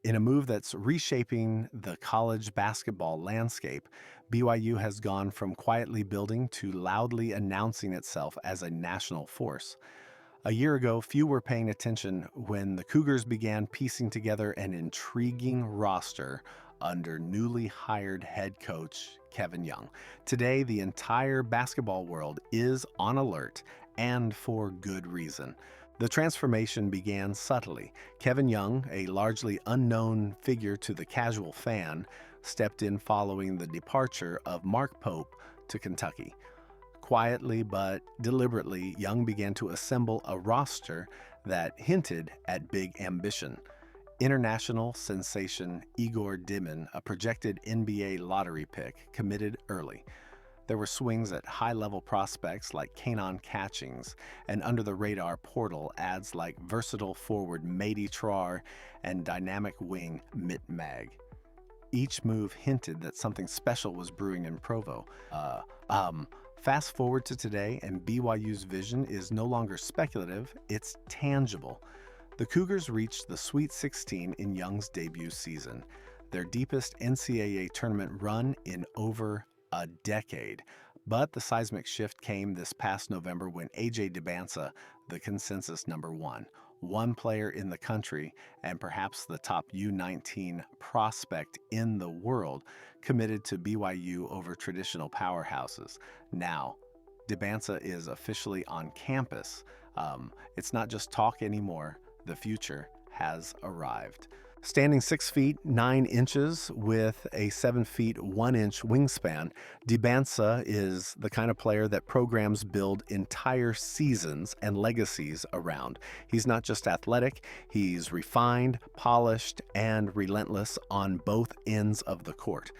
In a move that's reshaping the college basketball landscape, BYU has gone from quietly building to loudly announcing itself as a national force. A year ago, few were paying attention when the Cougars began piecing together an intriguing roster under newly hired head coach Kevin Young. Today, the entire basketball world is on alert, and for good reason. The transformation began subtly. Kevin Young, a largely unknown figure to the casual fan, stepped in following the departure of Mark Pope to Kentucky. Quietly but deliberately, Young began to assemble a roster that hinted at big ambition. International sensation Igor Dimin, a projected NBA lottery pick, committed early. There were swings at high-level prospects like Kanon Catchings, and under-the-radar portal ads like versatile forward Matey Trar and dynamic wing Mitt Mag. Each move hinted that something special was brewing in Provo. Fast forward to today, and BYU's vision is no longer speculative, it's tangible. The Cougars reached the Sweet 16 in Young's debut season, their deepest NCAA tournament run in over a decade. But the seismic shift came this past November when Debansa, the consensus number one player in the country and perhaps the top U19 prospect in the world, committed to BYU over traditional powerhouses. Now, Debansa is officially on campus. It's not just talk anymore. The future has arrived. Standing 6 feet 9 inches with a 7 feet 1 inch wingspan, Dybantsa is the kind of player that programs build entire seasons and legacies around. He's not just athletic, he's refined, polished, and relentless on both ends of the court.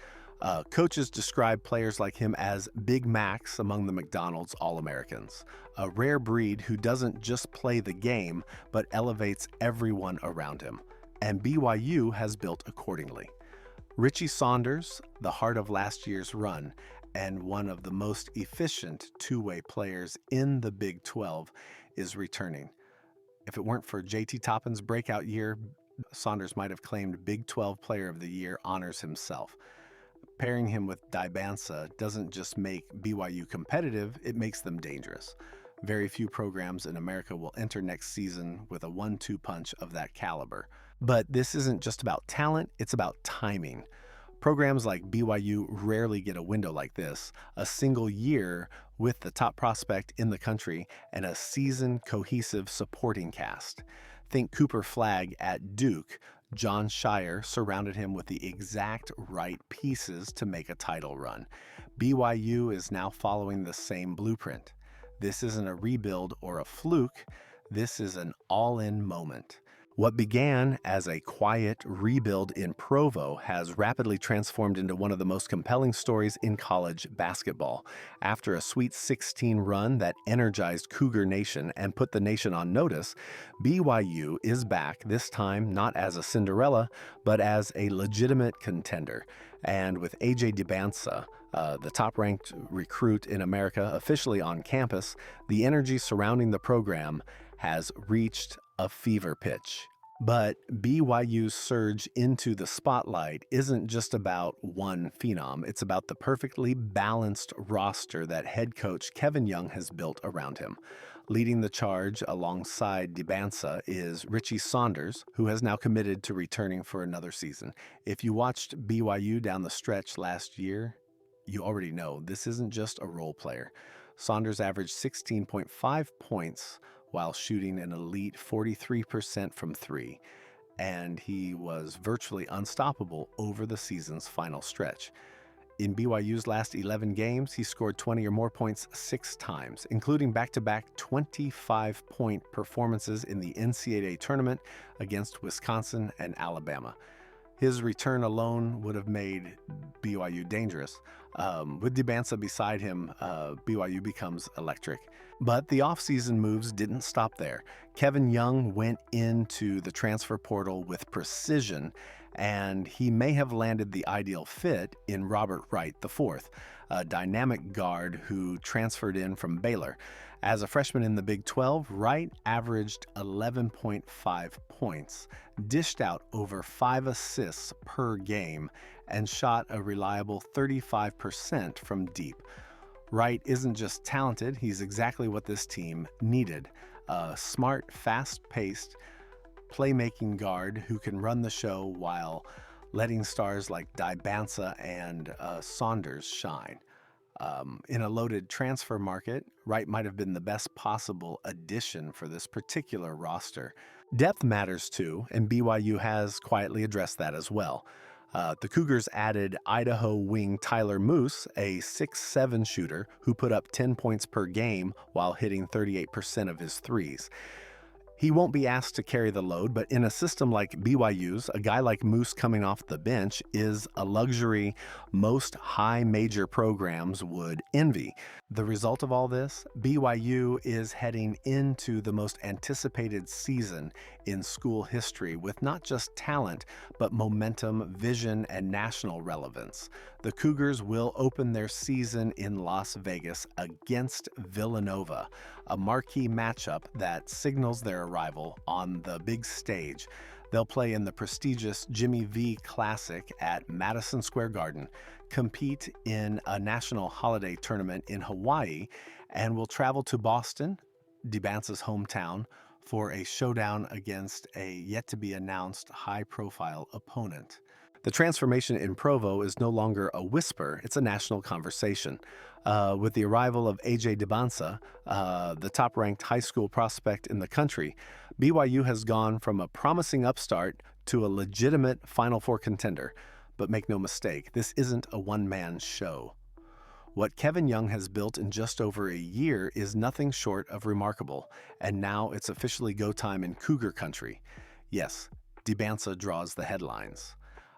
Coaches describe players like him as Big Macs among the McDonald's All-Americans, a rare breed who doesn't just play the game, but elevates everyone around him. And BYU has built accordingly. Richie Saunders, the heart of last year's run, and one of the most efficient two-way players in the Big 12, is returning. If it weren't for JT Toppin's breakout year, Saunders might have claimed Big 12 Player of the Year honors himself. Pairing him with Dybantsa doesn't just make BYU competitive, it makes them dangerous. Very few programs in America will enter next season with a 1-2 punch of that caliber. But this isn't just about talent, it's about timing. Programs like BYU rarely get a window like this, a single year with the top prospect in the country and a seasoned, cohesive supporting cast. Think Cooper Flagg at Duke. John Shire surrounded him with the exact right pieces to make a title run. BYU is now following the same blueprint. This isn't a rebuild or a fluke. This is an all-in moment. What began as a quiet rebuild in Provo has rapidly transformed into one of the most compelling stories in college basketball. After a Sweet 16 run that energized Cougar Nation and put the nation on notice, BYU is back, this time not as a Cinderella, but as a legitimate contender. And with Debansa, the top-ranked recruit in America, officially on campus, the energy surrounding the program has reached a fever pitch. But BYU's surge into the spotlight isn't just about one phenom. It's about the perfectly balanced roster that head coach Kevin Young has built around him. Leading the charge alongside Debansa is Richie Saunders, who has now committed to returning for another season. If you watched BYU down the stretch last year, you already know this isn't just a role player. Saunders averaged 16.5 points while shooting an elite 43% from three, and he was virtually unstoppable over the season's final stretch. In BYU's last 11 games, he scored 20 or more points 6 times, including back-to-back 25-point performances in the NCAA tournament against Wisconsin and Alabama. His return alone would have made BYU dangerous. With Debansa beside him, BYU becomes electric. But the offseason moves didn't stop there. Kevin Young went into the transfer portal with precision, and he may have landed the ideal fit in Robert Wright IV, a dynamic guard who transferred in from Baylor. As a freshman in the Big 12, Wright averaged 11.5 points, dished out over 5 assists per game, and shot a reliable 35% from deep. Wright isn't just talented, he's exactly what this team needed. A smart, fast-paced, playmaking guard who can run the show while letting stars like Dybantsa and Saunders shine. In a loaded transfer market, Wright might have been the best possible addition for this particular roster. Depth matters too, and BYU has quietly addressed that as well. The Cougars added Idaho wing Tyler Moose, a 6'7" shooter who put up 10 points per game while hitting 38% of his threes. He won't be asked to carry the load, but in a system like BYU's, a guy like Moose coming off the bench is a luxury most high major programs would envy. The result of all this, BYU is heading into the most anticipated season in school history with not just talent, but momentum, vision, and national relevance. The Cougars will open their season in Las Vegas against Villanova, a marquee matchup that signals their arrival on the big stage. They'll play in the prestigious Jimmy V Classic at Madison Square Garden, compete in a national holiday tournament in Hawaii, and will travel to Boston, Debansa's hometown, for a showdown against a yet-to-be-announced high-profile opponent. The transformation in Provo is no longer a whisper, it's a national conversation. With the arrival of A.J. Debansa, the top-ranked high school prospect in the country, BYU has gone from a promising upstart to a legitimate Final Four contender. But make no mistake, this isn't a one-man show. What Kevin Young has built in just over a year is nothing short of remarkable, and now it's officially go time in Cougar country. Yes, Debansa draws the headlines.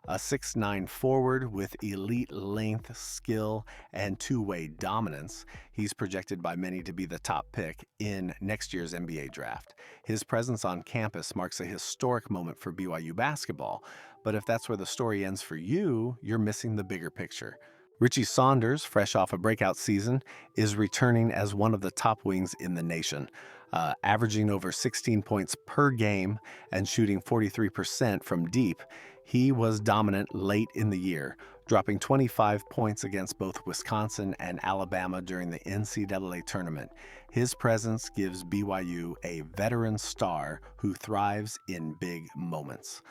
A 6'9" forward with elite length, skill, and two-way dominance, he's projected by many to be the top pick in next year's NBA draft. His presence on campus marks a historic moment for BYU basketball, but if that's where the story ends for you, you're missing the bigger picture. Richie Saunders, fresh off a breakout season, is returning as one of the top wings in the nation, averaging over 16 points per game and shooting 43% from deep. He was dominant late in the year, dropping 25 points against both Wisconsin and Alabama during the NCAA tournament. His presence gives BYU a veteran star who thrives in big moments.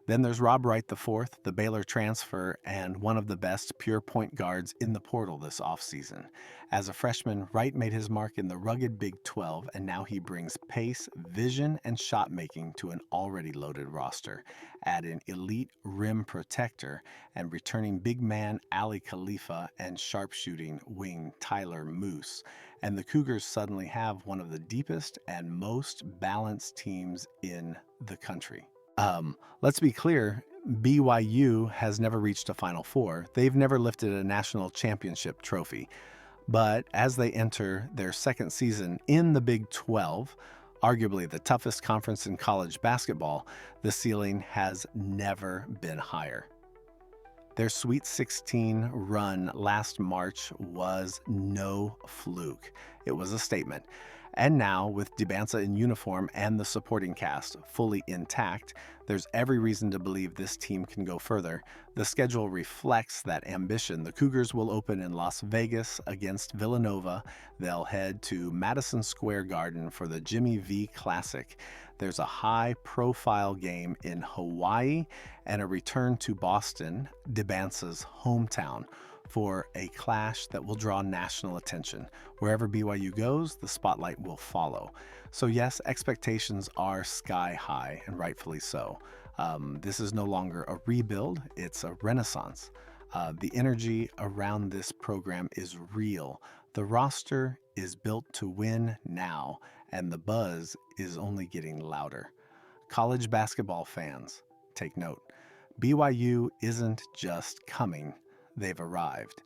Then there's Rob Wright IV, the Baylor transfer, and one of the best pure point guards in the portal this offseason. As a freshman, Wright made his mark in the rugged Big 12, and now he brings pace, vision, and shot making to an already loaded roster. Add an elite rim protector and returning big man Ali Khalifa and sharpshooting wing Tyler Moose, and the Cougars suddenly have one of the deepest and most balanced teams in the country. Let's be clear, BYU has never reached a Final Four. They've never lifted a national championship trophy. But as they enter their second season in the Big 12, arguably the toughest conference in college basketball, the ceiling has never been higher. Their Sweet 16 run last March was no fluke. It was a statement. And now, with Debansa in uniform and the supporting cast fully intact, there's every reason to believe this team can go further. The schedule reflects that ambition. The Cougars will open in Las Vegas against Villanova. They'll head to Madison Square Garden for the Jimmy V Classic. There's a high-profile game in Hawaii and a return to Boston, Debansa's hometown, for a clash that will draw national attention. Wherever BYU goes, the spotlight will follow. So yes, expectations are sky high, and rightfully so. This is no longer a rebuild, it's a renaissance. The energy around this program is real. The roster is built to win now, and the buzz is only getting louder. College basketball fans, take note. BYU isn't just coming. They've arrived.